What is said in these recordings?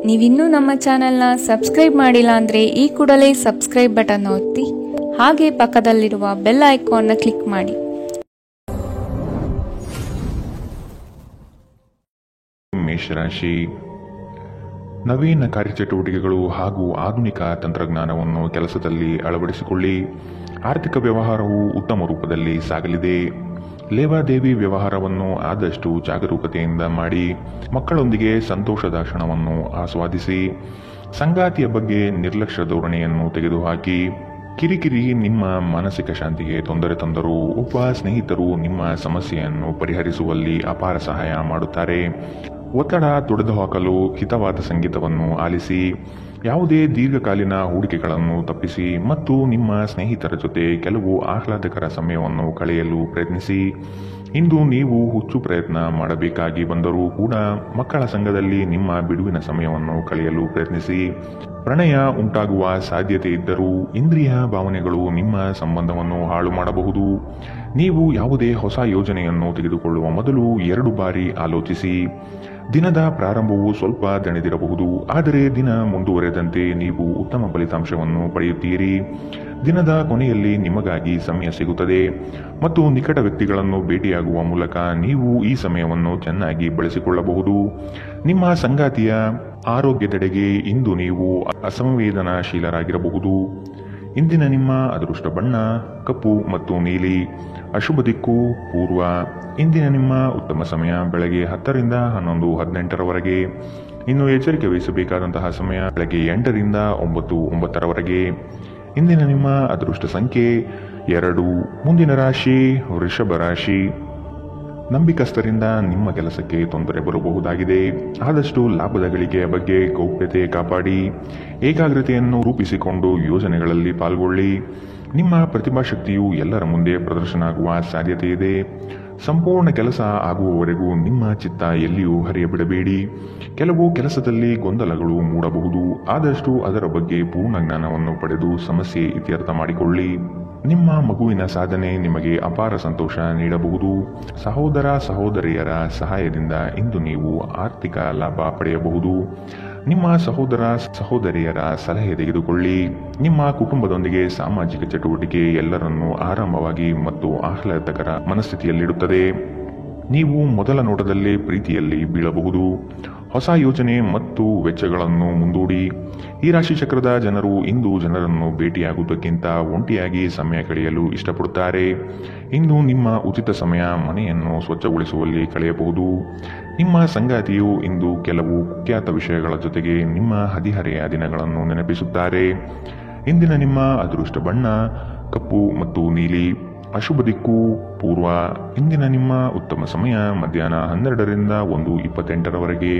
ನೀವಿನ್ನೂ ನಮ್ಮ ಚಾನೆಲ್ನ ಸಬ್ಸ್ಕ್ರೈಬ್ ಮಾಡಿಲ್ಲ ಅಂದರೆ ಈ ಕೂಡಲೇ ಸಬ್ಸ್ಕ್ರೈಬ್ ಬಟನ್ ಒತ್ತಿ ಹಾಗೆ ಪಕ್ಕದಲ್ಲಿರುವ ಬೆಲ್ ಐಕಾನ್ನ ಕ್ಲಿಕ್ ಮಾಡಿ. ಮೇಷರಾಶಿ, ನವೀನ ಕಾರ್ಯಚಟುವಟಿಕೆಗಳು ಹಾಗೂ ಆಧುನಿಕ ತಂತ್ರಜ್ಞಾನವನ್ನು ಕೆಲಸದಲ್ಲಿ ಅಳವಡಿಸಿಕೊಳ್ಳಿ. ಆರ್ಥಿಕ ವ್ಯವಹಾರವು ಉತ್ತಮ ರೂಪದಲ್ಲಿ ಸಾಗಲಿದೆ. ಲೇವಾದೇವಿ ವ್ಯವಹಾರವನ್ನು ಆದಷ್ಟು ಜಾಗರೂಕತೆಯಿಂದ ಮಾಡಿ. ಮಕ್ಕಳೊಂದಿಗೆ ಸಂತೋಷದ ಕ್ಷಣವನ್ನು ಆಸ್ವಾದಿಸಿ. ಸಂಗಾತಿಯ ಬಗ್ಗೆ ನಿರ್ಲಕ್ಷ್ಯ ಧೋರಣೆಯನ್ನು ತೆಗೆದುಹಾಕಿ. ಕಿರಿಕಿರಿ ನಿಮ್ಮ ಮಾನಸಿಕ ಶಾಂತಿಗೆ ತೊಂದರೆ ತಂದರೂ ಒಬ್ಬ ಸ್ನೇಹಿತರು ನಿಮ್ಮ ಸಮಸ್ಯೆಯನ್ನು ಪರಿಹರಿಸುವಲ್ಲಿ ಅಪಾರ ಸಹಾಯ ಮಾಡುತ್ತಾರೆ. ಒತ್ತಡ ತೊಡೆದುಹಾಕಲು ಹಿತವಾದ ಸಂಗೀತವನ್ನು ಆಲಿಸಿ. ಯಾವುದೇ ದೀರ್ಘಕಾಲೀನ ಹೂಡಿಕೆಗಳನ್ನು ತಪ್ಪಿಸಿ ಮತ್ತು ನಿಮ್ಮ ಸ್ನೇಹಿತರ ಜೊತೆ ಕೆಲವು ಆಹ್ಲಾದಕರ ಸಮಯವನ್ನು ಕಳೆಯಲು ಪ್ರಯತ್ನಿಸಿ. ಇಂದು ನೀವು ಹುಚ್ಚು ಪ್ರಯತ್ನ ಮಾಡಬೇಕಾಗಿ ಬಂದರೂ ಕೂಡ ಮಕ್ಕಳ ಸಂಘದಲ್ಲಿ ನಿಮ್ಮ ಬಿಡುವಿನ ಸಮಯವನ್ನು ಕಳೆಯಲು ಪ್ರಯತ್ನಿಸಿ. ಪ್ರಣಯ ಉಂಟಾಗುವ ಸಾಧ್ಯತೆ ಇದ್ದರೂ ಇಂದ್ರಿಯ ಭಾವನೆಗಳು ನಿಮ್ಮ ಸಂಬಂಧವನ್ನು ಹಾಳು ಮಾಡಬಹುದು. ನೀವು ಯಾವುದೇ ಹೊಸ ಯೋಜನೆಯನ್ನು ತೆಗೆದುಕೊಳ್ಳುವ ಮೊದಲು 2 ಬಾರಿ ಆಲೋಚಿಸಿ. ದಿನದ ಪ್ರಾರಂಭವು ಸ್ವಲ್ಪ ದಣಿದಿರಬಹುದು, ಆದರೆ ದಿನ ಮುಂದುವರೆದಂತೆ ನೀವು ಉತ್ತಮ ಫಲಿತಾಂಶವನ್ನು ಪಡೆಯುತ್ತೀರಿ. ದಿನದ ಕೊನೆಯಲ್ಲಿ ನಿಮಗಾಗಿ ಸಮಯ ಸಿಗುತ್ತದೆ ಮತ್ತು ನಿಕಟ ವ್ಯಕ್ತಿಗಳನ್ನು ಭೇಟಿಯಾಗುವ ಮೂಲಕ ನೀವು ಈ ಸಮಯವನ್ನು ಚೆನ್ನಾಗಿ ಬಳಸಿಕೊಳ್ಳಬಹುದು. ನಿಮ್ಮ ಸಂಗಾತಿಯ ಆರೋಗ್ಯದೆಡೆಗೆ ಇಂದು ನೀವು ಅಸಂವೇದನಾಶೀಲರಾಗಿರಬಹುದು. ಇಂದಿನ ನಿಮ್ಮ ಅದೃಷ್ಟ ಬಣ್ಣ ಕಪ್ಪು ಮತ್ತು ನೀಲಿ. ಅಶುಭ ದಿಕ್ಕು ಪೂರ್ವ. ಇಂದಿನ ನಿಮ್ಮ ಉತ್ತಮ ಸಮಯ ಬೆಳಗ್ಗೆ 10 ರಿಂದ 11, 18ರವರೆಗೆ. ಇನ್ನು ಎಚ್ಚರಿಕೆ ವಹಿಸಬೇಕಾದಂತಹ ಸಮಯ ಬೆಳಗ್ಗೆ 8 ರಿಂದ 9, 9ರವರೆಗೆ. ಇಂದಿನ ನಿಮ್ಮ ಅದೃಷ್ಟ ಸಂಖ್ಯೆ 2. ಮುಂದಿನ ರಾಶಿ ವೃಷಭ ರಾಶಿ. ನಂಬಿಕಸ್ಥರಿಂದ ನಿಮ್ಮ ಕೆಲಸಕ್ಕೆ ತೊಂದರೆ ಬರಬಹುದಾಗಿದೆ. ಆದಷ್ಟು ಲಾಭದ ಗಳಿಕೆಯ ಬಗ್ಗೆ ಗೌಪ್ಯತೆ ಕಾಪಾಡಿ. ಏಕಾಗ್ರತೆಯನ್ನು ರೂಪಿಸಿಕೊಂಡು ಯೋಜನೆಗಳಲ್ಲಿ ಪಾಲ್ಗೊಳ್ಳಿ. ನಿಮ್ಮ ಪ್ರತಿಭಾಶಕ್ತಿಯು ಎಲ್ಲರ ಮುಂದೆ ಪ್ರದರ್ಶನ ಆಗುವ ಸಾಧ್ಯತೆ ಇದೆ. ಸಂಪೂರ್ಣ ಕೆಲಸ ಆಗುವವರೆಗೂ ನಿಮ್ಮ ಚಿತ್ತ ಎಲ್ಲಿಯೂ ಹರಿಯಬಿಡಬೇಡಿ. ಕೆಲವು ಕೆಲಸದಲ್ಲಿ ಗೊಂದಲಗಳು ಮೂಡಬಹುದು. ಆದಷ್ಟು ಅದರ ಬಗ್ಗೆ ಪೂರ್ಣ ಜ್ಞಾನವನ್ನು ಪಡೆದು ಸಮಸ್ಯೆ ಇತ್ಯರ್ಥ ಮಾಡಿಕೊಳ್ಳಿ. ನಿಮ್ಮ ಮಗುವಿನ ಸಾಧನೆ ನಿಮಗೆ ಅಪಾರ ಸಂತೋಷ ನೀಡಬಹುದು. ಸಹೋದರ ಸಹೋದರಿಯರ ಸಹಾಯದಿಂದ ಇಂದು ನೀವು ಆರ್ಥಿಕ ಲಾಭ ಪಡೆಯಬಹುದು. ನಿಮ್ಮ ಸಹೋದರ ಸಹೋದರಿಯರ ಸಲಹೆ ತೆಗೆದುಕೊಳ್ಳಿ. ನಿಮ್ಮ ಕುಟುಂಬದೊಂದಿಗೆ ಸಾಮಾಜಿಕ ಚಟುವಟಿಕೆ ಎಲ್ಲರನ್ನೂ ಆರಾಮವಾಗಿ ಮತ್ತು ಆಹ್ಲಾದಕರ ಮನಸ್ಥಿತಿಯಲ್ಲಿಡುತ್ತದೆ. ನೀವು ಮೊದಲ ನೋಟದಲ್ಲೇ ಪ್ರೀತಿಯಲ್ಲಿ ಬೀಳಬಹುದು. ಹೊಸ ಯೋಜನೆ ಮತ್ತು ವೆಚ್ಚಗಳನ್ನು ಮುಂದೂಡಿ. ಈ ರಾಶಿ ಚಕ್ರದ ಜನರು ಇಂದು ಜನರನ್ನು ಭೇಟಿಯಾಗುವುದಕ್ಕಿಂತ ಒಂಟಿಯಾಗಿ ಸಮಯ ಕಳೆಯಲು ಇಷ್ಟಪಡುತ್ತಾರೆ. ಇಂದು ನಿಮ್ಮ ಉಚಿತ ಸಮಯ ಮನೆಯನ್ನು ಸ್ವಚ್ಛಗೊಳಿಸುವಲ್ಲಿ ಕಳೆಯಬಹುದು. ನಿಮ್ಮ ಸಂಗಾತಿಯು ಇಂದು ಕೆಲವು ಕುಖ್ಯಾತ ವಿಷಯಗಳ ಜೊತೆಗೆ ನಿಮ್ಮ ಹದಿಹರೆಯ ದಿನಗಳನ್ನು ನೆನಪಿಸುತ್ತಾರೆ. ಇಂದಿನ ನಿಮ್ಮ ಅದೃಷ್ಟ ಬಣ್ಣ ಕಪ್ಪು ಮತ್ತು ನೀಲಿ. ಅಶುಭ ದಿಕ್ಕು ಪೂರ್ವ. ಇಂದಿನ ನಿಮ್ಮ ಉತ್ತಮ ಸಮಯ ಮಧ್ಯಾಹ್ನ 12 ರಿಂದ 1:28ರವರೆಗೆ.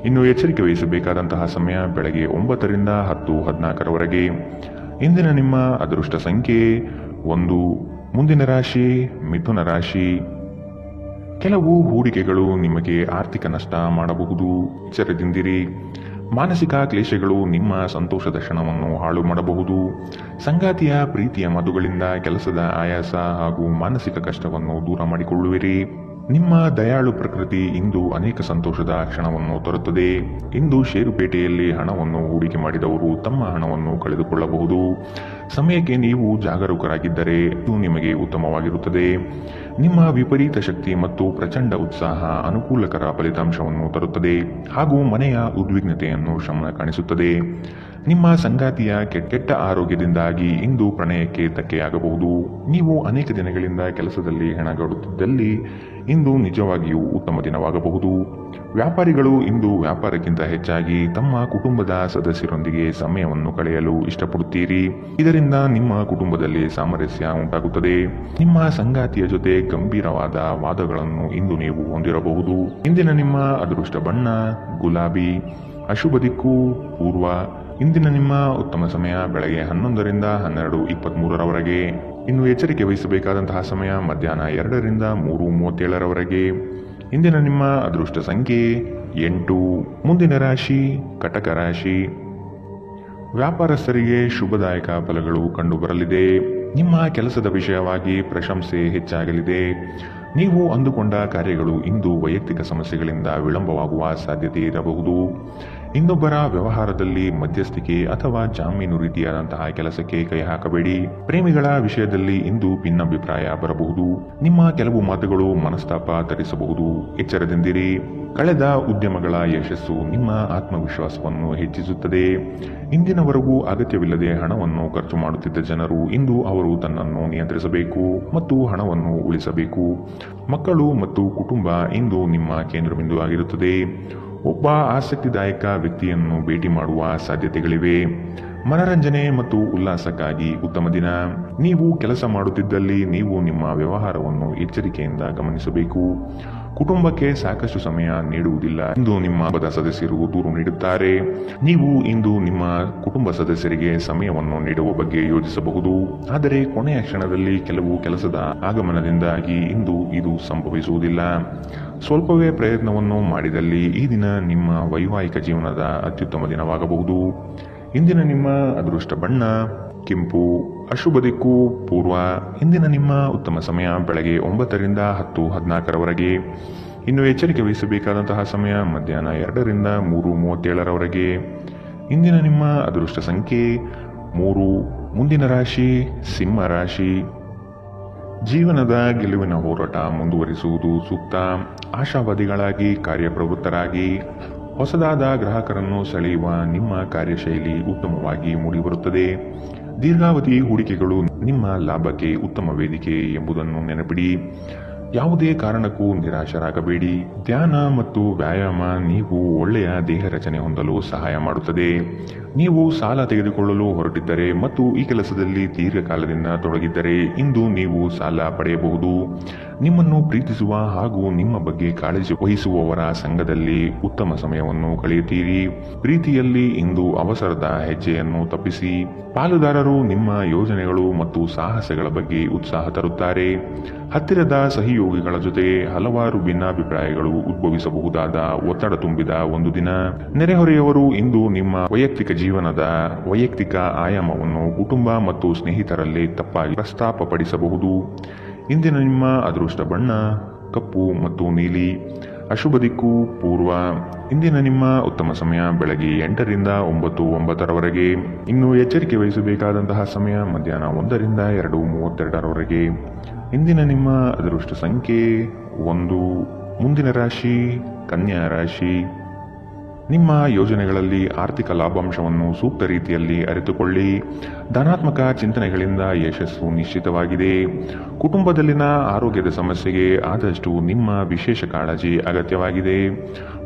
ಇನ್ನು ಎಚ್ಚರಿಕೆ ವಹಿಸಬೇಕಾದಂತಹ ಸಮಯ ಬೆಳಗ್ಗೆ 9 ರಿಂದ 10, 14ರವರೆಗೆ. ಇಂದಿನ ನಿಮ್ಮ ಅದೃಷ್ಟ ಸಂಖ್ಯೆ 1. ಮುಂದಿನ ರಾಶಿ ಮಿಥುನ ರಾಶಿ. ಕೆಲವು ಹೂಡಿಕೆಗಳು ನಿಮಗೆ ಆರ್ಥಿಕ ನಷ್ಟ ಮಾಡಬಹುದು. ಎಚ್ಚರದಿಂದಿರಿ. ಮಾನಸಿಕ ಕ್ಲೇಶಗಳು ನಿಮ್ಮ ಸಂತೋಷದ ಕ್ಷಣವನ್ನು ಹಾಳು ಮಾಡಬಹುದು. ಸಂಗಾತಿಯ ಪ್ರೀತಿಯ ಮಾತುಗಳಿಂದ ಕೆಲಸದ ಆಯಾಸ ಹಾಗೂ ಮಾನಸಿಕ ಕಷ್ಟವನ್ನು ದೂರ ಮಾಡಿಕೊಳ್ಳುವಿರಿ. ನಿಮ್ಮ ದಯಾಳು ಪ್ರಕೃತಿ ಇಂದು ಅನೇಕ ಸಂತೋಷದ ಕ್ಷಣವನ್ನು ತರುತ್ತದೆ. ಇಂದು ಷೇರುಪೇಟೆಯಲ್ಲಿ ಹಣವನ್ನು ಹೂಡಿಕೆ ಮಾಡಿದವರು ತಮ್ಮ ಹಣವನ್ನು ಕಳೆದುಕೊಳ್ಳಬಹುದು. ಸಮಯಕ್ಕೆ ನೀವು ಜಾಗರೂಕರಾಗಿದ್ದರೆ ಇದು ನಿಮಗೆ ಉತ್ತಮವಾಗಿರುತ್ತದೆ. ನಿಮ್ಮ ವಿಪರೀತ ಶಕ್ತಿ ಮತ್ತು ಪ್ರಚಂಡ ಉತ್ಸಾಹ ಅನುಕೂಲಕರ ಫಲಿತಾಂಶವನ್ನು ತರುತ್ತದೆ ಹಾಗೂ ಮನೆಯ ಉದ್ವಿಗ್ನತೆಯನ್ನು ಶಮನ ಕಾಣಿಸುತ್ತದೆ. ನಿಮ್ಮ ಸಂಗಾತಿಯ ಕೆಟ್ಟ ಆರೋಗ್ಯದಿಂದಾಗಿ ಇಂದು ಪ್ರಣಯಕ್ಕೆ ಧಕ್ಕೆಯಾಗಬಹುದು. ನೀವು ಅನೇಕ ದಿನಗಳಿಂದ ಕೆಲಸದಲ್ಲಿ ಹೆಣಗಾಡುತ್ತಿದ್ದಲ್ಲಿ ಇಂದು ನಿಜವಾಗಿಯೂ ಉತ್ತಮ ದಿನವಾಗಬಹುದು. ವ್ಯಾಪಾರಿಗಳು ಇಂದು ವ್ಯಾಪಾರಕ್ಕಿಂತ ಹೆಚ್ಚಾಗಿ ತಮ್ಮ ಕುಟುಂಬದ ಸದಸ್ಯರೊಂದಿಗೆ ಸಮಯವನ್ನು ಕಳೆಯಲು ಇಷ್ಟಪಡುತ್ತೀರಿ. ಇದರಿಂದ ನಿಮ್ಮ ಕುಟುಂಬದಲ್ಲಿ ಸಾಮರಸ್ಯ ಉಂಟಾಗುತ್ತದೆ. ನಿಮ್ಮ ಸಂಗಾತಿಯ ಜೊತೆ ಗಂಭೀರವಾದ ವಾದಗಳನ್ನು ಇಂದು ನೀವು ಹೊಂದಿರಬಹುದು. ಇಂದಿನ ನಿಮ್ಮ ಅದೃಷ್ಟ ಬಣ್ಣ ಗುಲಾಬಿ. ಅಶುಭ ದಿಕ್ಕು ಪೂರ್ವ. ಇಂದಿನ ನಿಮ್ಮ ಉತ್ತಮ ಸಮಯ ಬೆಳಗ್ಗೆ 11 ರಿಂದ 12:23ರವರೆಗೆ. ಇನ್ನು ಎಚ್ಚರಿಕೆ ವಹಿಸಬೇಕಾದಂತಹ ಸಮಯ ಮಧ್ಯಾಹ್ನ 2 ರಿಂದ 3:37ರವರೆಗೆ. ಇಂದಿನ ನಿಮ್ಮ ಅದೃಷ್ಟ ಸಂಖ್ಯೆ 8. ಮುಂದಿನ ರಾಶಿ ಕಟಕ ರಾಶಿ. ವ್ಯಾಪಾರಸ್ಥರಿಗೆ ಶುಭದಾಯಕ ಫಲಗಳು ಕಂಡುಬರಲಿದೆ. ನಿಮ್ಮ ಕೆಲಸದ ವಿಷಯವಾಗಿ ಪ್ರಶಂಸೆ ಹೆಚ್ಚಾಗಲಿದೆ. ನೀವು ಅಂದುಕೊಂಡ ಕಾರ್ಯಗಳು ಇಂದು ವೈಯಕ್ತಿಕ ಸಮಸ್ಯೆಗಳಿಂದ ವಿಳಂಬವಾಗುವ ಸಾಧ್ಯತೆ ಇರಬಹುದು. ಇನ್ನೊಬ್ಬರ ವ್ಯವಹಾರದಲ್ಲಿ ಮಧ್ಯಸ್ಥಿಕೆ ಅಥವಾ ಜಾಮೀನು ರೀತಿಯಾದಂತಹ ಕೆಲಸಕ್ಕೆ ಕೈ ಹಾಕಬೇಡಿ. ಪ್ರೇಮಿಗಳ ವಿಷಯದಲ್ಲಿ ಇಂದು ಭಿನ್ನಾಭಿಪ್ರಾಯ ಬರಬಹುದು. ನಿಮ್ಮ ಕೆಲವು ಮಾತುಗಳು ಮನಸ್ತಾಪ ತರಿಸಬಹುದು. ಎಚ್ಚರದಿಂದಿರಿ. ಕಳೆದ ಉದ್ಯಮಗಳ ಯಶಸ್ಸು ನಿಮ್ಮ ಆತ್ಮವಿಶ್ವಾಸವನ್ನು ಹೆಚ್ಚಿಸುತ್ತದೆ. ಇಂದಿನವರೆಗೂ ಅಗತ್ಯವಿಲ್ಲದೆ ಹಣವನ್ನು ಖರ್ಚು ಮಾಡುತ್ತಿದ್ದ ಜನರು ಇಂದು ಅವರು ತನ್ನನ್ನು ನಿಯಂತ್ರಿಸಬೇಕು ಮತ್ತು ಹಣವನ್ನು ಉಳಿಸಬೇಕು. ಮಕ್ಕಳು ಮತ್ತು ಕುಟುಂಬ ಇಂದು ನಿಮ್ಮ ಕೇಂದ್ರಬಿಂದು ಆಗಿರುತ್ತದೆ. ಒಬ್ಬ ಆಸಕ್ತಿದಾಯಕ ವ್ಯಕ್ತಿಯನ್ನು ಭೇಟಿ ಮಾಡುವ ಸಾಧ್ಯತೆಗಳಿವೆ. ಮನರಂಜನೆ ಮತ್ತು ಉಲ್ಲಾಸಕ್ಕಾಗಿ ಉತ್ತಮ ದಿನ. ನೀವು ಕೆಲಸ ಮಾಡುತ್ತಿದ್ದಲ್ಲಿ ನೀವು ನಿಮ್ಮ ವ್ಯವಹಾರವನ್ನು ಎಚ್ಚರಿಕೆಯಿಂದ ಗಮನಿಸಬೇಕು. ಕುಟುಂಬಕ್ಕೆ ಸಾಕಷ್ಟು ಸಮಯ ನೀಡುವುದಿಲ್ಲ ಎಂದು ನಿಮ್ಮ ಕುಟುಂಬದ ಸದಸ್ಯರು ದೂರು ನೀಡುತ್ತಾರೆ. ನೀವು ಇಂದು ನಿಮ್ಮ ಕುಟುಂಬ ಸದಸ್ಯರಿಗೆ ಸಮಯವನ್ನು ನೀಡುವ ಬಗ್ಗೆ ಯೋಚಿಸಬಹುದು. ಆದರೆ ಕೊನೆಯ ಕ್ಷಣದಲ್ಲಿ ಕೆಲವು ಕೆಲಸದ ಆಗಮನದಿಂದಾಗಿ ಇಂದು ಇದು ಸಂಭವಿಸುವುದಿಲ್ಲ. ಸ್ವಲ್ಪವೇ ಪ್ರಯತ್ನವನ್ನು ಮಾಡಿದಲ್ಲಿ ಈ ದಿನ ನಿಮ್ಮ ವೈವಾಹಿಕ ಜೀವನದ ಅತ್ಯುತ್ತಮ ದಿನವಾಗಬಹುದು. ಇಂದಿನ ನಿಮ್ಮ ಅದೃಷ್ಟ ಬಣ್ಣ ಕೆಂಪು. ಅಶುಭ ದಿಕ್ಕು ಪೂರ್ವ. ಇಂದಿನ ನಿಮ್ಮ ಉತ್ತಮ ಸಮಯ ಬೆಳಗ್ಗೆ 9 ರಿಂದ 10:14 ಇನ್ನು ಎಚ್ಚರಿಕೆ ವಹಿಸಬೇಕಾದಂತಹ ಸಮಯ ಮಧ್ಯಾಹ್ನ 2 ರಿಂದ 3:37 ಇಂದಿನ ನಿಮ್ಮ ಅದೃಷ್ಟ ಸಂಖ್ಯೆ 3. ಮುಂದಿನ ರಾಶಿ ಸಿಂಹ ರಾಶಿ. ಜೀವನದ ಗೆಲುವಿನ ಹೋರಾಟ ಮುಂದುವರಿಸುವುದು ಸೂಕ್ತ. ಆಶಾವಾದಿಗಳಾಗಿ ಕಾರ್ಯಪ್ರವೃತ್ತರಾಗಿ ಹೊಸದಾದ ಗ್ರಾಹಕರನ್ನು ಸೆಳೆಯುವ ನಿಮ್ಮ ಕಾರ್ಯಶೈಲಿ ಉತ್ತಮವಾಗಿ ಮೂಡಿಬರುತ್ತದೆ. ದೀರ್ಘಾವಧಿ ಹೂಡಿಕೆಗಳು ನಿಮ್ಮ ಲಾಭಕ್ಕೆ ಉತ್ತಮ ವೇದಿಕೆ ಎಂಬುದನ್ನು ನೆನಪಿಡಿ. ಯಾವುದೇ ಕಾರಣಕ್ಕೂ ನಿರಾಶರಾಗಬೇಡಿ. ಧ್ಯಾನ ಮತ್ತು ವ್ಯಾಯಾಮ ನೀವು ಒಳ್ಳೆಯ ದೇಹ ರಚನೆ ಹೊಂದಲು ಸಹಾಯ ಮಾಡುತ್ತದೆ. ನೀವು ಸಾಲ ತೆಗೆದುಕೊಳ್ಳಲು ಹೊರಟಿದ್ದರೆ ಮತ್ತು ಈ ಕೆಲಸದಲ್ಲಿ ದೀರ್ಘಕಾಲದಿಂದ ತೊಡಗಿದ್ದರೆ ಇಂದು ನೀವು ಸಾಲ ಪಡೆಯಬಹುದು. ನಿಮ್ಮನ್ನು ಪ್ರೀತಿಸುವ ಹಾಗೂ ನಿಮ್ಮ ಬಗ್ಗೆ ಕಾಳಜಿ ವಹಿಸುವವರ ಸಂಘದಲ್ಲಿ ಉತ್ತಮ ಸಮಯವನ್ನು ಕಳೆಯುತ್ತೀರಿ. ಪ್ರೀತಿಯಲ್ಲಿ ಇಂದು ಅವಸರದ ಹೆಜ್ಜೆಯನ್ನು ತಪ್ಪಿಸಿ. ಪಾಲುದಾರರು ನಿಮ್ಮ ಯೋಜನೆಗಳು ಮತ್ತು ಸಾಹಸಗಳ ಬಗ್ಗೆ ಉತ್ಸಾಹ ತರುತ್ತಾರೆ. ಹತ್ತಿರದ ಸಹಯೋಗಿಗಳ ಜೊತೆ ಹಲವಾರು ಭಿನ್ನಾಭಿಪ್ರಾಯಗಳು ಉದ್ಭವಿಸಬಹುದಾದ ಒತ್ತಡ ತುಂಬಿದ ಒಂದು ದಿನ. ನೆರೆಹೊರೆಯವರು ಇಂದು ನಿಮ್ಮ ವೈಯಕ್ತಿಕ ಜೀವನದ ವೈಯಕ್ತಿಕ ಆಯಾಮವನ್ನು ಕುಟುಂಬ ಮತ್ತು ಸ್ನೇಹಿತರಲ್ಲಿ ತಪ್ಪಾಗಿ ಪ್ರಸ್ತಾಪಪಡಿಸಬಹುದು. ಇಂದಿನ ನಿಮ್ಮ ಅದೃಷ್ಟ ಬಣ್ಣ ಕಪ್ಪು ಮತ್ತು ನೀಲಿ. ಅಶುಭ ದಿಕ್ಕು ಪೂರ್ವ. ಇಂದಿನ ನಿಮ್ಮ ಉತ್ತಮ ಸಮಯ ಬೆಳಗ್ಗೆ 8 ರಿಂದ 9:09 ಇನ್ನು ಎಚ್ಚರಿಕೆ ವಹಿಸಬೇಕಾದಂತಹ ಸಮಯ ಮಧ್ಯಾಹ್ನ 1 ರಿಂದ 2:32 ಇಂದಿನ ನಿಮ್ಮ ಅದೃಷ್ಟ ಸಂಖ್ಯೆ 1. ಮುಂದಿನ ರಾಶಿ ಕನ್ಯಾ ರಾಶಿ. ನಿಮ್ಮ ಯೋಜನೆಗಳಲ್ಲಿ ಆರ್ಥಿಕ ಲಾಭಾಂಶವನ್ನು ಸೂಕ್ತ ರೀತಿಯಲ್ಲಿ ಅರಿತುಕೊಳ್ಳಿ. ಧನಾತ್ಮಕ ಚಿಂತನೆಗಳಿಂದ ಯಶಸ್ಸು ನಿಶ್ಚಿತವಾಗಿದೆ. ಕುಟುಂಬದಲ್ಲಿನ ಆರೋಗ್ಯದ ಸಮಸ್ಯೆಗೆ ಆದಷ್ಟು ನಿಮ್ಮ ವಿಶೇಷ ಕಾಳಜಿ ಅಗತ್ಯವಾಗಿದೆ.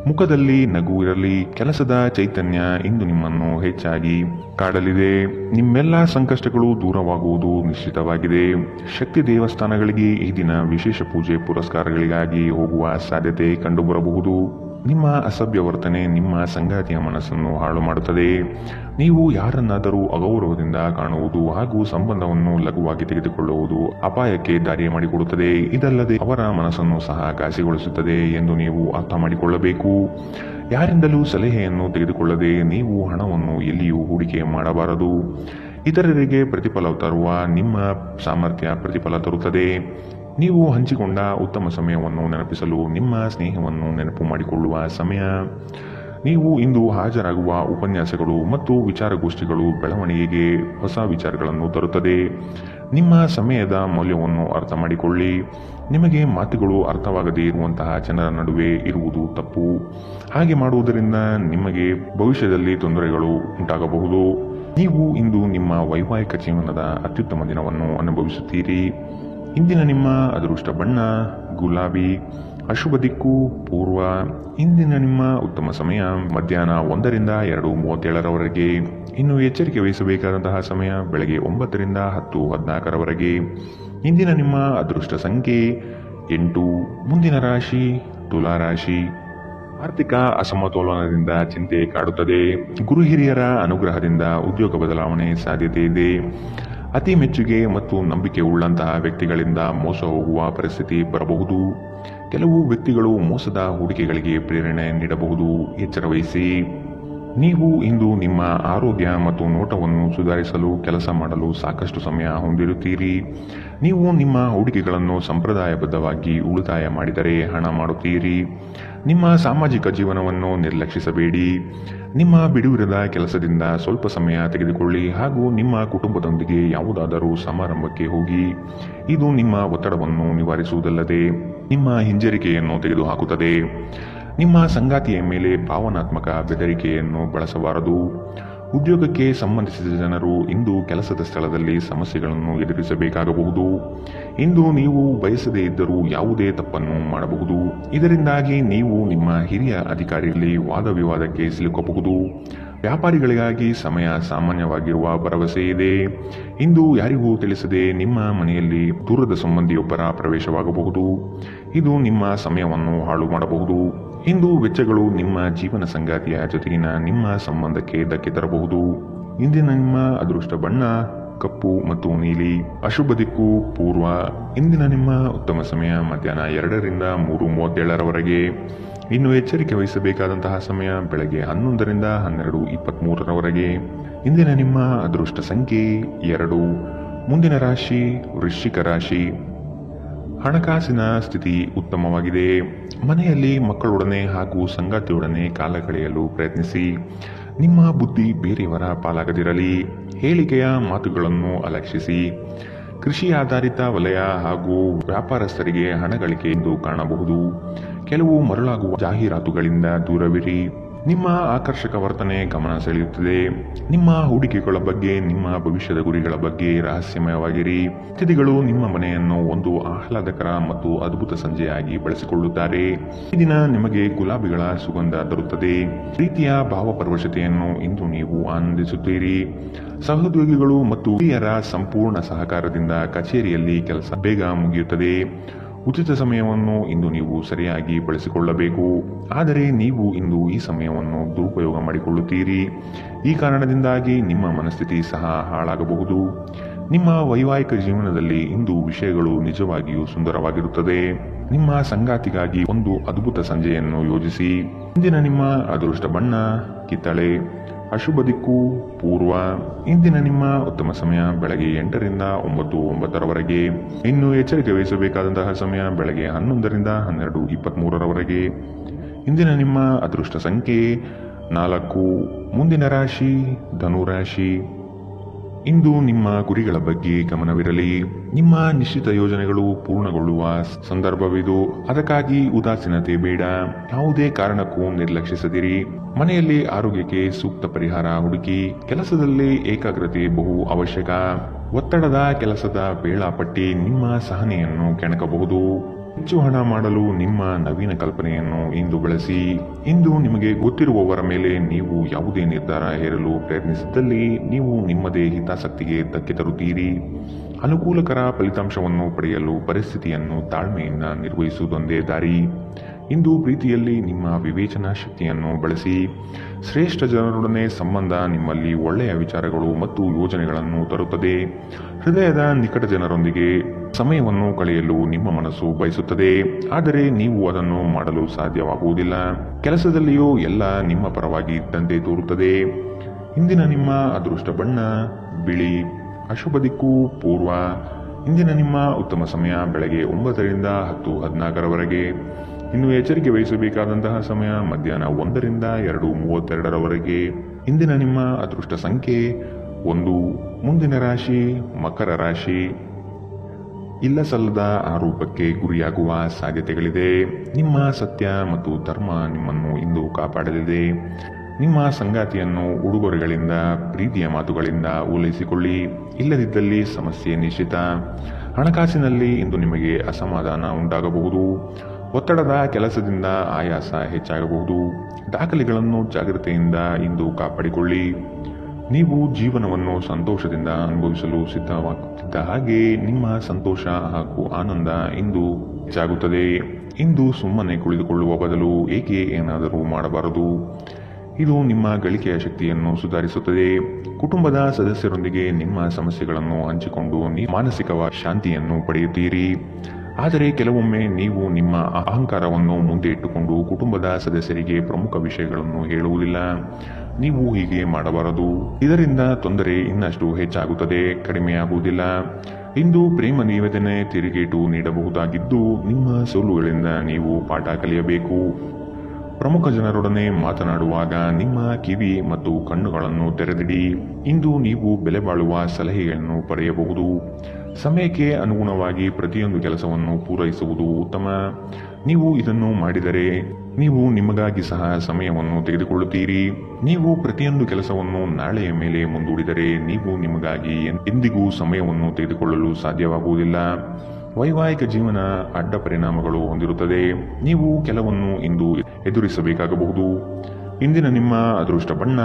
ಮುಖದಲ್ಲಿ ನಗು ಇರಲಿ. ಕೆಲಸದ ಚೈತನ್ಯ ಇಂದು ನಿಮ್ಮನ್ನು ಹೆಚ್ಚಾಗಿ ಕಾಡಲಿದೆ. ನಿಮ್ಮೆಲ್ಲ ಸಂಕಷ್ಟಗಳು ದೂರವಾಗುವುದು ನಿಶ್ಚಿತವಾಗಿದೆ. ಶಕ್ತಿ ದೇವಸ್ಥಾನಗಳಿಗೆ ಈ ದಿನ ವಿಶೇಷ ಪೂಜೆ ಪುರಸ್ಕಾರಗಳಿಗಾಗಿ ಹೋಗುವ ಸಾಧ್ಯತೆ ಕಂಡುಬರಬಹುದು. ನಿಮ್ಮ ಅಸಭ್ಯ ವರ್ತನೆ ನಿಮ್ಮ ಸಂಗಾತಿಯ ಮನಸ್ಸನ್ನು ಹಾಳು ಮಾಡುತ್ತದೆ. ನೀವು ಯಾರನ್ನಾದರೂ ಅಗೌರವದಿಂದ ಕಾಣುವುದು ಹಾಗೂ ಸಂಬಂಧವನ್ನು ಲಘುವಾಗಿ ತೆಗೆದುಕೊಳ್ಳುವುದು ಅಪಾಯಕ್ಕೆ ದಾರಿ ಮಾಡಿಕೊಡುತ್ತದೆ. ಇದಲ್ಲದೆ ಅವರ ಮನಸ್ಸನ್ನು ಸಹ ಘಾಸಿಗೊಳಿಸುತ್ತದೆ ಎಂದು ನೀವು ಅರ್ಥ ಮಾಡಿಕೊಳ್ಳಬೇಕು. ಯಾರಿಂದಲೂ ಸಲಹೆಯನ್ನು ತೆಗೆದುಕೊಳ್ಳದೆ ನೀವು ಹಣವನ್ನು ಎಲ್ಲಿಯೂ ಹೂಡಿಕೆ ಮಾಡಬಾರದು. ಇತರರಿಗೆ ಪ್ರತಿಫಲ ತರುವ ನಿಮ್ಮ ಸಾಮರ್ಥ್ಯ ಪ್ರತಿಫಲ ತರುತ್ತದೆ. ನೀವು ಹಂಚಿಕೊಂಡ ಉತ್ತಮ ಸಮಯವನ್ನು ನೆನಪಿಸಲು ನಿಮ್ಮ ಸ್ನೇಹವನ್ನು ನೆನಪು ಮಾಡಿಕೊಳ್ಳುವ ಸಮಯ. ನೀವು ಇಂದು ಹಾಜರಾಗುವ ಉಪನ್ಯಾಸಗಳು ಮತ್ತು ವಿಚಾರಗೋಷ್ಠಿಗಳು ಬೆಳವಣಿಗೆಗೆ ಹೊಸ ವಿಚಾರಗಳನ್ನು ತರುತ್ತದೆ. ನಿಮ್ಮ ಸಮಯದ ಮೌಲ್ಯವನ್ನು ಅರ್ಥ ಮಾಡಿಕೊಳ್ಳಿ. ನಿಮಗೆ ಮಾತುಗಳು ಅರ್ಥವಾಗದೇ ಇರುವಂತಹ ಜನರ ನಡುವೆ ಇರುವುದು ತಪ್ಪು. ಹಾಗೆ ಮಾಡುವುದರಿಂದ ನಿಮಗೆ ಭವಿಷ್ಯದಲ್ಲಿ ತೊಂದರೆಗಳು ಉಂಟಾಗಬಹುದು. ನೀವು ಇಂದು ನಿಮ್ಮ ವೈವಾಹಿಕ ಜೀವನದ ಅತ್ಯುತ್ತಮ ದಿನವನ್ನು ಅನುಭವಿಸುತ್ತೀರಿ. ಇಂದಿನ ನಿಮ್ಮ ಅದೃಷ್ಟ ಬಣ್ಣ ಗುಲಾಬಿ. ಅಶುಭ ದಿಕ್ಕು ಪೂರ್ವ. ಇಂದಿನ ನಿಮ್ಮ ಉತ್ತಮ ಸಮಯ ಮಧ್ಯಾಹ್ನ 1 ರಿಂದ 2:37 ಇನ್ನು ಎಚ್ಚರಿಕೆ ವಹಿಸಬೇಕಾದಂತಹ ಸಮಯ ಬೆಳಗ್ಗೆ 9 ರಿಂದ 10:14 ಇಂದಿನ ನಿಮ್ಮ ಅದೃಷ್ಟ ಸಂಖ್ಯೆ 8. ಮುಂದಿನ ರಾಶಿ ತುಲಾ ರಾಶಿ. ಆರ್ಥಿಕ ಅಸಮತೋಲನದಿಂದ ಚಿಂತೆ ಕಾಡುತ್ತದೆ. ಗುರು ಹಿರಿಯರ ಅನುಗ್ರಹದಿಂದ ಉದ್ಯೋಗ ಬದಲಾವಣೆ ಸಾಧ್ಯತೆ ಇದೆ. ಅತಿ ಮೆಚ್ಚುಗೆ ಮತ್ತು ನಂಬಿಕೆ ಉಳ್ಳಂತಹ ವ್ಯಕ್ತಿಗಳಿಂದ ಮೋಸ ಹೋಗುವ ಪರಿಸ್ಥಿತಿ ಬರಬಹುದು. ಕೆಲವು ವ್ಯಕ್ತಿಗಳು ಮೋಸದ ಹೂಡಿಕೆಗಳಿಗೆ ಪ್ರೇರಣೆ ನೀಡಬಹುದು. ಎಚ್ಚರ ವಹಿಸಿ. ನೀವು ಇಂದು ನಿಮ್ಮ ಆರೋಗ್ಯ ಮತ್ತು ನೋಟವನ್ನು ಸುಧಾರಿಸಲು ಕೆಲಸ ಮಾಡಲು ಸಾಕಷ್ಟು ಸಮಯ ಹೊಂದಿರುತ್ತೀರಿ. ನೀವು ನಿಮ್ಮ ಹೂಡಿಕೆಗಳನ್ನು ಸಂಪ್ರದಾಯಬದ್ಧವಾಗಿ ಉಳಿತಾಯ ಮಾಡಿದರೆ ಹಣ ಮಾಡುತ್ತೀರಿ. ನಿಮ್ಮ ಸಾಮಾಜಿಕ ಜೀವನವನ್ನು ನಿರ್ಲಕ್ಷಿಸಬೇಡಿ. ನಿಮ್ಮ ಬಿಡುವಿರದ ಕೆಲಸದಿಂದ ಸ್ವಲ್ಪ ಸಮಯ ತೆಗೆದುಕೊಳ್ಳಿ ಹಾಗೂ ನಿಮ್ಮ ಕುಟುಂಬದೊಂದಿಗೆ ಯಾವುದಾದರೂ ಸಮಾರಂಭಕ್ಕೆ ಹೋಗಿ. ಇದು ನಿಮ್ಮ ಒತ್ತಡವನ್ನು ನಿವಾರಿಸುವುದಲ್ಲದೆ ನಿಮ್ಮ ಹಿಂಜರಿಕೆಯನ್ನು ತೆಗೆದುಹಾಕುತ್ತದೆ. ನಿಮ್ಮ ಸಂಗಾತಿಯ ಮೇಲೆ ಭಾವನಾತ್ಮಕ ಬೆದರಿಕೆಯನ್ನು ಬಳಸಬಾರದು. ಉದ್ಯೋಗಕ್ಕೆ ಸಂಬಂಧಿಸಿದ ಜನರು ಇಂದು ಕೆಲಸದ ಸ್ಥಳದಲ್ಲಿ ಸಮಸ್ಯೆಗಳನ್ನು ಎದುರಿಸಬೇಕಾಗಬಹುದು. ಇಂದು ನೀವು ಬಯಸದೇ ಇದ್ದರೂ ಯಾವುದೇ ತಪ್ಪನ್ನು ಮಾಡಬಹುದು. ಇದರಿಂದಾಗಿ ನೀವು ನಿಮ್ಮ ಹಿರಿಯ ಅಧಿಕಾರಿಯಲ್ಲಿ ವಾದ ವಿವಾದಕ್ಕೆ ಸಿಲುಕಬಹುದು. ವ್ಯಾಪಾರಿಗಳಿಗಾಗಿ ಸಮಯ ಸಾಮಾನ್ಯವಾಗಿರುವ ಭರವಸೆ ಇದೆ. ಇಂದು ಯಾರಿಗೂ ತಿಳಿಸದೆ ನಿಮ್ಮ ಮನೆಯಲ್ಲಿ ದೂರದ ಸಂಬಂಧಿಯೊಬ್ಬರ ಪ್ರವೇಶವಾಗಬಹುದು. ಇದು ನಿಮ್ಮ ಸಮಯವನ್ನು ಹಾಳು ಮಾಡಬಹುದು. ಇಂದು ವೆಚ್ಚಗಳು ನಿಮ್ಮ ಜೀವನ ಸಂಗಾತಿಯ ಜೊತೆಗಿನ ನಿಮ್ಮ ಸಂಬಂಧಕ್ಕೆ ಧಕ್ಕೆ ತರಬಹುದು. ಇಂದಿನ ನಿಮ್ಮ ಅದೃಷ್ಟ ಬಣ್ಣ ಕಪ್ಪು ಮತ್ತು ನೀಲಿ. ಅಶುಭ ದಿಕ್ಕು ಪೂರ್ವ. ಇಂದಿನ ನಿಮ್ಮ ಉತ್ತಮ ಸಮಯ ಮಧ್ಯಾಹ್ನ 2 ರಿಂದ 3:37 ಇನ್ನು ಎಚ್ಚರಿಕೆ ವಹಿಸಬೇಕಾದಂತಹ ಸಮಯ ಬೆಳಗ್ಗೆ 11 ರಿಂದ 12:23 ಇಂದಿನ ನಿಮ್ಮ ಅದೃಷ್ಟ ಸಂಖ್ಯೆ 2. ಮುಂದಿನ ರಾಶಿ ವೃಶ್ಚಿಕ ರಾಶಿ. ಹಣಕಾಸಿನ ಸ್ಥಿತಿ ಉತ್ತಮವಾಗಿದೆ. ಮನೆಯಲ್ಲಿ ಮಕ್ಕಳೊಡನೆ ಹಾಗೂ ಸಂಗಾತಿಯೊಡನೆ ಕಾಲ ಕಳೆಯಲು ಪ್ರಯತ್ನಿಸಿ. ನಿಮ್ಮ ಬುದ್ಧಿ ಬೇರೆಯವರ ಪಾಲಾಗದಿರಲಿ. ಹೇಳಿಕೆಯ ಮಾತುಗಳನ್ನು ಅಲಕ್ಷಿಸಿ. ಕೃಷಿ ಆಧಾರಿತ ವಲಯ ಹಾಗೂ ವ್ಯಾಪಾರಸ್ಥರಿಗೆ ಹಣ ಗಳಿಕೆ ಎಂದು ಕಾಣಬಹುದು. ಕೆಲವು ಮರಳಾಗುವ ಜಾಹೀರಾತುಗಳಿಂದ ದೂರವಿರಿ. ನಿಮ್ಮ ಆಕರ್ಷಕ ವರ್ತನೆ ಗಮನ ಸೆಳೆಯುತ್ತದೆ. ನಿಮ್ಮ ಹೂಡಿಕೆಗಳ ಬಗ್ಗೆ, ನಿಮ್ಮ ಭವಿಷ್ಯದ ಗುರಿಗಳ ಬಗ್ಗೆ ರಹಸ್ಯಮಯವಾಗಿರಿ. ಅತಿಥಿಗಳು ನಿಮ್ಮ ಮನೆಯನ್ನು ಒಂದು ಆಹ್ಲಾದಕರ ಮತ್ತು ಅದ್ಭುತ ಸಂಜೆಯಾಗಿ ಬಳಸಿಕೊಳ್ಳುತ್ತಾರೆ. ಈ ದಿನ ನಿಮಗೆ ಗುಲಾಬಿಗಳ ಸುಗಂಧ ತರುತ್ತದೆ. ಪ್ರೀತಿಯ ಭಾವಪರವಶತೆಯನ್ನು ಇಂದು ನೀವು ಆನಂದಿಸುತ್ತೀರಿ. ಸಹೋದ್ಯೋಗಿಗಳು ಮತ್ತು ಹಿರಿಯರ ಸಂಪೂರ್ಣ ಸಹಕಾರದಿಂದ ಕಚೇರಿಯಲ್ಲಿ ಕೆಲಸ ಬೇಗ ಮುಗಿಯುತ್ತದೆ. ಉಚಿತ ಸಮಯವನ್ನು ಇಂದು ನೀವು ಸರಿಯಾಗಿ ಬಳಸಿಕೊಳ್ಳಬೇಕು. ಆದರೆ ನೀವು ಇಂದು ಈ ಸಮಯವನ್ನು ದುರುಪಯೋಗ ಮಾಡಿಕೊಳ್ಳುತ್ತೀರಿ. ಈ ಕಾರಣದಿಂದಾಗಿ ನಿಮ್ಮ ಮನಸ್ಥಿತಿ ಸಹ ಹಾಳಾಗಬಹುದು. ನಿಮ್ಮ ವೈವಾಹಿಕ ಜೀವನದಲ್ಲಿ ಇಂದು ವಿಷಯಗಳು ನಿಜವಾಗಿಯೂ ಸುಂದರವಾಗಿರುತ್ತದೆ. ನಿಮ್ಮ ಸಂಗಾತಿಗಾಗಿ ಒಂದು ಅದ್ಭುತ ಸಂಜೆಯನ್ನು ಯೋಜಿಸಿ. ಇಂದಿನ ನಿಮ್ಮ ಅದೃಷ್ಟ ಬಣ್ಣ ಕಿತ್ತಳೆ. ಅಶುಭ ದಿಕ್ಕು ಪೂರ್ವ. ಇಂದಿನ ನಿಮ್ಮ ಉತ್ತಮ ಸಮಯ ಬೆಳಗ್ಗೆ 8 ರಿಂದ 9:09 ಇನ್ನು ಎಚ್ಚರಿಕೆ ವಹಿಸಬೇಕಾದಂತಹ ಸಮಯ ಬೆಳಗ್ಗೆ 11 ರಿಂದ 12:23 ಇಂದಿನ ನಿಮ್ಮ ಅದೃಷ್ಟ ಸಂಖ್ಯೆ 4. ಮುಂದಿನ ರಾಶಿ ಧನುರಾಶಿ. ಇಂದು ನಿಮ್ಮ ಗುರಿಗಳ ಬಗ್ಗೆ ಗಮನವಿರಲಿ. ನಿಮ್ಮ ನಿಶ್ಚಿತ ಯೋಜನೆಗಳು ಪೂರ್ಣಗೊಳ್ಳುವ ಸಂದರ್ಭವಿದು. ಅದಕ್ಕಾಗಿ ಉದಾಸೀನತೆ ಬೇಡ. ಯಾವುದೇ ಕಾರಣಕ್ಕೂ ನಿರ್ಲಕ್ಷಿಸದಿರಿ. ಮನೆಯಲ್ಲಿ ಆರೋಗ್ಯಕ್ಕೆ ಸೂಕ್ತ ಪರಿಹಾರ ಹುಡುಕಿ. ಕೆಲಸದಲ್ಲಿ ಏಕಾಗ್ರತೆ ಬಹು ಅವಶ್ಯಕ. ಒತ್ತಡದ ಕೆಲಸದ ವೇಳಾಪಟ್ಟಿ ನಿಮ್ಮ ಸಹನೆಯನ್ನು ಕೆಣಕಬಹುದು. ಹೆಚ್ಚು ಹಣ ಮಾಡಲು ನಿಮ್ಮ ನವೀನ ಕಲ್ಪನೆಯನ್ನು ಇಂದು ಬಳಸಿ. ಇಂದು ನಿಮಗೆ ಗೊತ್ತಿರುವವರ ಮೇಲೆ ನೀವು ಯಾವುದೇ ನಿರ್ಧಾರ ಹೇರಲು ಪ್ರಯತ್ನಿಸಿದ್ದಲ್ಲಿ ನೀವು ನಿಮ್ಮದೇ ಹಿತಾಸಕ್ತಿಗೆ ಧಕ್ಕೆ ತರುತ್ತೀರಿ. ಅನುಕೂಲಕರ ಫಲಿತಾಂಶವನ್ನು ಪಡೆಯಲು ಪರಿಸ್ಥಿತಿಯನ್ನು ತಾಳ್ಮೆಯಿಂದ ನಿರ್ವಹಿಸುವುದೊಂದೇ ದಾರಿ. ಇಂದು ಪ್ರೀತಿಯಲ್ಲಿ ನಿಮ್ಮ ವಿವೇಚನಾ ಶಕ್ತಿಯನ್ನು ಬಳಸಿ. ಶ್ರೇಷ್ಠ ಜನರೊಡನೆ ಸಂಬಂಧ ನಿಮ್ಮಲ್ಲಿ ಒಳ್ಳೆಯ ವಿಚಾರಗಳು ಮತ್ತು ಯೋಜನೆಗಳನ್ನು ತರುತ್ತದೆ. ಹೃದಯದ ನಿಕಟ ಜನರೊಂದಿಗೆ ಸಮಯವನ್ನು ಕಳೆಯಲು ನಿಮ್ಮ ಮನಸ್ಸು ಬಯಸುತ್ತದೆ. ಆದರೆ ನೀವು ಅದನ್ನು ಮಾಡಲು ಸಾಧ್ಯವಾಗುವುದಿಲ್ಲ. ಕೆಲಸದಲ್ಲಿಯೂ ಎಲ್ಲ ನಿಮ್ಮ ಪರವಾಗಿ ಇದ್ದಂತೆ ತೋರುತ್ತದೆ. ಇಂದಿನ ನಿಮ್ಮ ಅದೃಷ್ಟ ಬಣ್ಣ ಬಿಳಿ. ಅಶುಭ ದಿಕ್ಕು ಪೂರ್ವ. ಇಂದಿನ ನಿಮ್ಮ ಉತ್ತಮ ಸಮಯ ಬೆಳಗ್ಗೆ 9 ರಿಂದ 10:14 ಇನ್ನು ಎಚ್ಚರಿಕೆ ವಹಿಸಬೇಕಾದಂತಹ ಸಮಯ ಮಧ್ಯಾಹ್ನ 1 ರಿಂದ 2:32 ಇಂದಿನ ನಿಮ್ಮ ಅದೃಷ್ಟ ಸಂಖ್ಯೆ 1. ಮುಂದಿನ ರಾಶಿ ಮಕರ ರಾಶಿ. ಇಲ್ಲ ಸಲ್ಲದ ಆರೋಪಕ್ಕೆ ಗುರಿಯಾಗುವ ಸಾಧ್ಯತೆಗಳಿದೆ. ನಿಮ್ಮ ಸತ್ಯ ಮತ್ತು ಧರ್ಮ ನಿಮ್ಮನ್ನು ಇಂದು ಕಾಪಾಡಲಿದೆ. ನಿಮ್ಮ ಸಂಗಾತಿಯನ್ನು ಉಡುಗೊರೆಗಳಿಂದ, ಪ್ರೀತಿಯ ಮಾತುಗಳಿಂದ ಓಲೈಸಿಕೊಳ್ಳಿ. ಇಲ್ಲದಿದ್ದಲ್ಲಿ ಸಮಸ್ಯೆ ನಿಶ್ಚಿತ. ಹಣಕಾಸಿನಲ್ಲಿ ಇಂದು ನಿಮಗೆ ಅಸಮಾಧಾನ ಉಂಟಾಗಬಹುದು. ಒತ್ತಡದ ಕೆಲಸದಿಂದ ಆಯಾಸ ಹೆಚ್ಚಾಗಬಹುದು. ದಾಖಲೆಗಳನ್ನು ಜಾಗ್ರತೆಯಿಂದ ಇಂದು ಕಾಪಾಡಿಕೊಳ್ಳಿ. ನೀವು ಜೀವನವನ್ನು ಸಂತೋಷದಿಂದ ಅನುಭವಿಸಲು ಸಿದ್ಧವಾಗುತ್ತಿದ್ದ ಹಾಗೆ ನಿಮ್ಮ ಸಂತೋಷ ಹಾಗೂ ಆನಂದ ಇಂದು ಹೆಚ್ಚಾಗುತ್ತದೆ. ಇಂದು ಸುಮ್ಮನೆ ಕುಳಿತುಕೊಳ್ಳುವ ಬದಲು ಏಕೆ ಏನಾದರೂ ಮಾಡಬಾರದು. ಇದು ನಿಮ್ಮ ಗಳಿಕೆಯ ಶಕ್ತಿಯನ್ನು ಸುಧಾರಿಸುತ್ತದೆ. ಕುಟುಂಬದ ಸದಸ್ಯರೊಂದಿಗೆ ನಿಮ್ಮ ಸಮಸ್ಯೆಗಳನ್ನು ಹಂಚಿಕೊಂಡು ನೀವು ಮಾನಸಿಕ ಶಾಂತಿಯನ್ನು ಪಡೆಯುತ್ತೀರಿ. ಆದರೆ ಕೆಲವೊಮ್ಮೆ ನೀವು ನಿಮ್ಮ ಅಹಂಕಾರವನ್ನು ಮುಂದೆ ಇಟ್ಟುಕೊಂಡು ಕುಟುಂಬದ ಸದಸ್ಯರಿಗೆ ಪ್ರಮುಖ ವಿಷಯಗಳನ್ನು ಹೇಳುವುದಿಲ್ಲ. ನೀವು ಹೀಗೆ ಮಾಡಬಾರದು. ಇದರಿಂದ ತೊಂದರೆ ಇನ್ನಷ್ಟು ಹೆಚ್ಚಾಗುತ್ತದೆ, ಕಡಿಮೆಯಾಗುವುದಿಲ್ಲ. ಇಂದು ಪ್ರೇಮ ನಿವೇದನೆ ತಿರುಗೇಟು ನೀಡಬಹುದಾಗಿದ್ದು ನಿಮ್ಮ ಸೋಲುಗಳಿಂದ ನೀವು ಪಾಠ ಕಲಿಯಬೇಕು. ಪ್ರಮುಖ ಜನರೊಡನೆ ಮಾತನಾಡುವಾಗ ನಿಮ್ಮ ಕಿವಿ ಮತ್ತು ಕಣ್ಣುಗಳನ್ನು ತೆರೆದಿಡಿ. ಇಂದು ನೀವು ಬೆಲೆ ಬಾಳುವ ಸಲಹೆಯನ್ನು ಪಡೆಯಬಹುದು. ಸಮಯಕ್ಕೆ ಅನುಗುಣವಾಗಿ ಪ್ರತಿಯೊಂದು ಕೆಲಸವನ್ನು ಪೂರೈಸುವುದು ಉತ್ತಮ. ನೀವು ಇದನ್ನು ಮಾಡಿದರೆ ನೀವು ನಿಮಗಾಗಿ ಸಹ ಸಮಯವನ್ನು ತೆಗೆದುಕೊಳ್ಳುತ್ತೀರಿ. ನೀವು ಪ್ರತಿಯೊಂದು ಕೆಲಸವನ್ನು ನಾಳೆಯ ಮೇಲೆ ಮುಂದೂಡಿದರೆ ನೀವು ನಿಮಗಾಗಿ ಎಂದಿಗೂ ಸಮಯವನ್ನು ತೆಗೆದುಕೊಳ್ಳಲು ಸಾಧ್ಯವಾಗುವುದಿಲ್ಲ. ವೈವಾಹಿಕ ಜೀವನ ಅಡ್ಡ ಪರಿಣಾಮಗಳು ಹೊಂದಿರುತ್ತದೆ. ನೀವು ಕೆಲವನ್ನು ಇಂದು ಎದುರಿಸಬೇಕಾಗಬಹುದು. ಇಂದಿನ ನಿಮ್ಮ ಅದೃಷ್ಟ ಬಣ್ಣ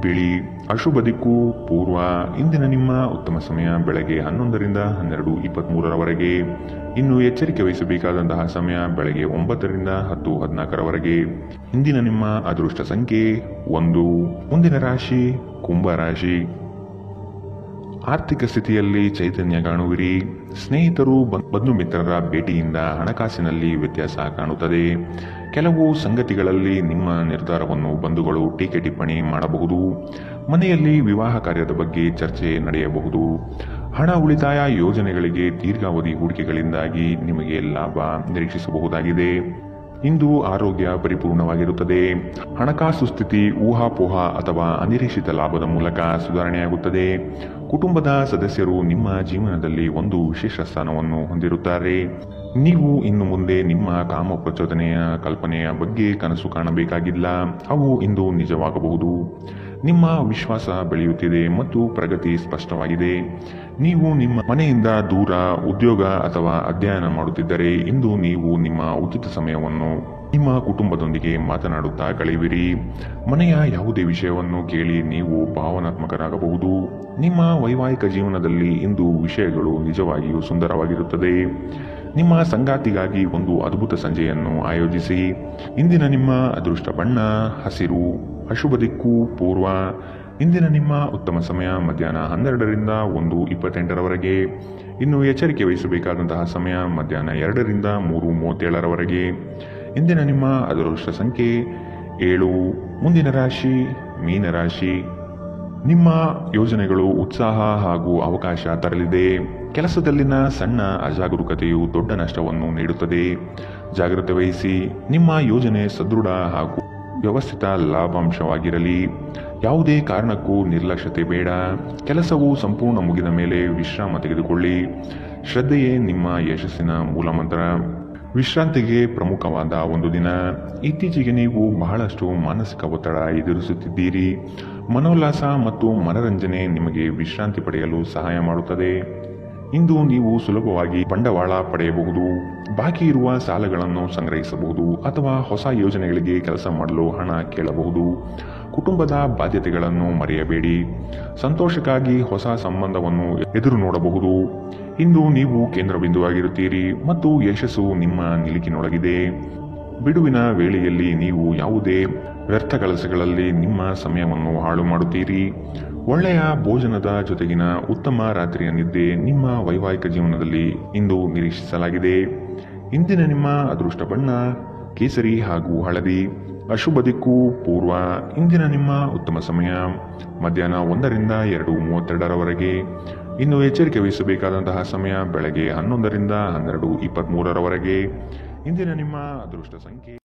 ಬಿಳಿ. ಅಶುಭ ದಿಕ್ಕು ಪೂರ್ವ. ಇಂದಿನ ನಿಮ್ಮ ಉತ್ತಮ ಸಮಯ ಬೆಳಗ್ಗೆ 11ರಿಂದ 12:23ರವರೆಗೆ. ಇನ್ನು ಎಚ್ಚರಿಕೆ ವಹಿಸಬೇಕಾದಂತಹ ಸಮಯ ಬೆಳಗ್ಗೆ 9ರಿಂದ 10:14ರವರೆಗೆ. ಇಂದಿನ ನಿಮ್ಮ ಅದೃಷ್ಟ ಸಂಖ್ಯೆ 1. ಮುಂದಿನ ರಾಶಿ ಕುಂಭ ರಾಶಿ. ಆರ್ಥಿಕ ಸ್ಥಿತಿಯಲ್ಲಿ ಚೈತನ್ಯ ಕಾಣುವಿರಿ. ಸ್ನೇಹಿತರು ಬಂಧು ಮಿತ್ರರ ಭೇಟಿಯಿಂದ ಹಣಕಾಸಿನಲ್ಲಿ ವ್ಯತ್ಯಾಸ ಕಾಣುತ್ತದೆ. ಕೆಲವು ಸಂಗತಿಗಳಲ್ಲಿ ನಿಮ್ಮ ನಿರ್ಧಾರವನ್ನು ಬಂಧುಗಳು ಟೀಕೆ ಟಿಪ್ಪಣಿ ಮಾಡಬಹುದು. ಮನೆಯಲ್ಲಿ ವಿವಾಹ ಕಾರ್ಯದ ಬಗ್ಗೆ ಚರ್ಚೆ ನಡೆಯಬಹುದು. ಹಣ ಉಳಿತಾಯ ಯೋಜನೆಗಳಿಗೆ ದೀರ್ಘಾವಧಿ ಹೂಡಿಕೆಗಳಿಂದಾಗಿ ನಿಮಗೆ ಲಾಭ ನಿರೀಕ್ಷಿಸಬಹುದಾಗಿದೆ. ಇಂದು ಆರೋಗ್ಯ ಪರಿಪೂರ್ಣವಾಗಿರುತ್ತದೆ. ಹಣಕಾಸು ಸ್ಥಿತಿ ಊಹಾಪೋಹ ಅಥವಾ ಅನಿರೀಕ್ಷಿತ ಲಾಭದ ಮೂಲಕ ಸುಧಾರಣೆಯಾಗುತ್ತದೆ. ಕುಟುಂಬದ ಸದಸ್ಯರು ನಿಮ್ಮ ಜೀವನದಲ್ಲಿ ಒಂದು ವಿಶೇಷ ಸ್ಥಾನವನ್ನು ಹೊಂದಿರುತ್ತಾರೆ. ನೀವು ಇನ್ನು ಮುಂದೆ ನಿಮ್ಮ ಕಾಮ ಪ್ರಚೋದನೆಯ ಕಲ್ಪನೆಯ ಬಗ್ಗೆ ಕನಸು ಕಾಣಬೇಕಾಗಿಲ್ಲ. ಅವು ಇಂದು ನಿಜವಾಗಬಹುದು. ನಿಮ್ಮ ವಿಶ್ವಾಸ ಬೆಳೆಯುತ್ತಿದೆ ಮತ್ತು ಪ್ರಗತಿ ಸ್ಪಷ್ಟವಾಗಿದೆ. ನೀವು ನಿಮ್ಮ ಮನೆಯಿಂದ ದೂರ ಉದ್ಯೋಗ ಅಥವಾ ಅಧ್ಯಯನ ಮಾಡುತ್ತಿದ್ದರೆ ಇಂದು ನೀವು ನಿಮ್ಮ ಉಚಿತ ಸಮಯವನ್ನು ನಿಮ್ಮ ಕುಟುಂಬದೊಂದಿಗೆ ಮಾತನಾಡುತ್ತಾ ಕಳೆಯುವಿರಿ. ಮನೆಯ ಯಾವುದೇ ವಿಷಯವನ್ನು ಕೇಳಿ ನೀವು ಭಾವನಾತ್ಮಕರಾಗಬಹುದು. ನಿಮ್ಮ ವೈವಾಹಿಕ ಜೀವನದಲ್ಲಿ ಇಂದು ವಿಷಯಗಳು ನಿಜವಾಗಿಯೂ ಸುಂದರವಾಗಿರುತ್ತದೆ. ನಿಮ್ಮ ಸಂಗಾತಿಗಾಗಿ ಒಂದು ಅದ್ಭುತ ಸಂಜೆಯನ್ನು ಆಯೋಜಿಸಿ. ಇಂದಿನ ನಿಮ್ಮ ಅದೃಷ್ಟ ಬಣ್ಣ ಹಸಿರು. ಅಶುಭ ದಿಕ್ಕು ಪೂರ್ವ. ಇಂದಿನ ನಿಮ್ಮ ಉತ್ತಮ ಸಮಯ ಮಧ್ಯಾಹ್ನ 12ರಿಂದ 1:28ರವರೆಗೆ. ಇನ್ನು ಎಚ್ಚರಿಕೆ ವಹಿಸಬೇಕಾದಂತಹ ಸಮಯ ಮಧ್ಯಾಹ್ನ 2ರಿಂದ 3:37ರವರೆಗೆ. ಇಂದಿನ ನಿಮ್ಮ ಅದೃಷ್ಟ ಸಂಖ್ಯೆ 7. ಮುಂದಿನ ರಾಶಿ ಮೀನರಾಶಿ. ನಿಮ್ಮ ಯೋಜನೆಗಳು ಉತ್ಸಾಹ ಹಾಗೂ ಅವಕಾಶ ತರಲಿದೆ. ಕೆಲಸದಲ್ಲಿನ ಸಣ್ಣ ಅಜಾಗರೂಕತೆಯು ದೊಡ್ಡ ನಷ್ಟವನ್ನು ನೀಡುತ್ತದೆ. ಜಾಗ್ರತೆ ವಹಿಸಿ. ನಿಮ್ಮ ಯೋಜನೆ ಸದೃಢ ಹಾಗೂ ವ್ಯವಸ್ಥಿತ ಲಾಭಾಂಶವಾಗಿರಲಿ. ಯಾವುದೇ ಕಾರಣಕ್ಕೂ ನಿರ್ಲಕ್ಷ್ಯತೆ ಬೇಡ. ಕೆಲಸವು ಸಂಪೂರ್ಣ ಮುಗಿದ ಮೇಲೆ ವಿಶ್ರಾಮ ತೆಗೆದುಕೊಳ್ಳಿ. ಶ್ರದ್ಧೆಯೇ ನಿಮ್ಮ ಯಶಸ್ಸಿನ ಮೂಲಮಂತ್ರ. ವಿಶ್ರಾಂತಿಗೆ ಪ್ರಮುಖವಾದ ಒಂದು ದಿನ. ಇತ್ತೀಚೆಗೆ ನೀವು ಬಹಳಷ್ಟು ಮಾನಸಿಕ ಒತ್ತಡ ಎದುರಿಸುತ್ತಿದ್ದೀರಿ. ಮನೋಲ್ಲಾಸ ಮತ್ತು ಮನರಂಜನೆ ನಿಮಗೆ ವಿಶ್ರಾಂತಿ ಪಡೆಯಲು ಸಹಾಯ ಮಾಡುತ್ತದೆ. ಇಂದು ನೀವು ಸುಲಭವಾಗಿ ಬಂಡವಾಳ ಪಡೆಯಬಹುದು. ಬಾಕಿ ಇರುವ ಸಾಲಗಳನ್ನು ಸಂಗ್ರಹಿಸಬಹುದು ಅಥವಾ ಹೊಸ ಯೋಜನೆಗಳಿಗೆ ಕೆಲಸ ಮಾಡಲು ಹಣ ಕೇಳಬಹುದು. ಕುಟುಂಬದ ಬಾಧ್ಯತೆಗಳನ್ನು ಮರೆಯಬೇಡಿ. ಸಂತೋಷಕ್ಕಾಗಿ ಹೊಸ ಸಂಬಂಧವನ್ನು ಎದುರು ನೋಡಬಹುದು. ಇಂದು ನೀವು ಕೇಂದ್ರಬಿಂದುವಾಗಿರುತ್ತೀರಿ ಮತ್ತು ಯಶಸ್ಸು ನಿಮ್ಮ ನಿಲುಕಿನೊಳಗಿದೆ. ಬಿಡುವಿನ ವೇಳೆಯಲ್ಲಿ ನೀವು ಯಾವುದೇ ವ್ಯರ್ಥ ಕೆಲಸಗಳಲ್ಲಿ ನಿಮ್ಮ ಸಮಯವನ್ನು ಹಾಳು ಮಾಡುತ್ತೀರಿ. ಒಳ್ಳೆಯ ಭೋಜನದ ಜೊತೆಗಿನ ಉತ್ತಮ ರಾತ್ರಿಯ ನಿದ್ದೆ ನಿಮ್ಮ ವೈವಾಹಿಕ ಜೀವನದಲ್ಲಿ ಇಂದು ನಿರೀಕ್ಷಿಸಲಾಗಿದೆ. ಇಂದಿನ ನಿಮ್ಮ ಅದೃಷ್ಟ ಬಣ್ಣ ಕೇಸರಿ ಹಾಗೂ ಹಳದಿ. ಅಶುಭ ದಿಕ್ಕು ಪೂರ್ವ. ಇಂದಿನ ನಿಮ್ಮ ಉತ್ತಮ ಸಮಯ ಮಧ್ಯಾಹ್ನ 1ರಿಂದ 2:32ರವರೆಗೆ. ಇನ್ನು ಎಚ್ಚರಿಕೆ ವಹಿಸಬೇಕಾದಂತಹ ಸಮಯ ಬೆಳಗ್ಗೆ 11ರಿಂದ 12:23ರವರೆಗೆ. ಇಂದಿನ ನಿಮ್ಮ ಅದೃಷ್ಟ ಸಂಖ್ಯೆ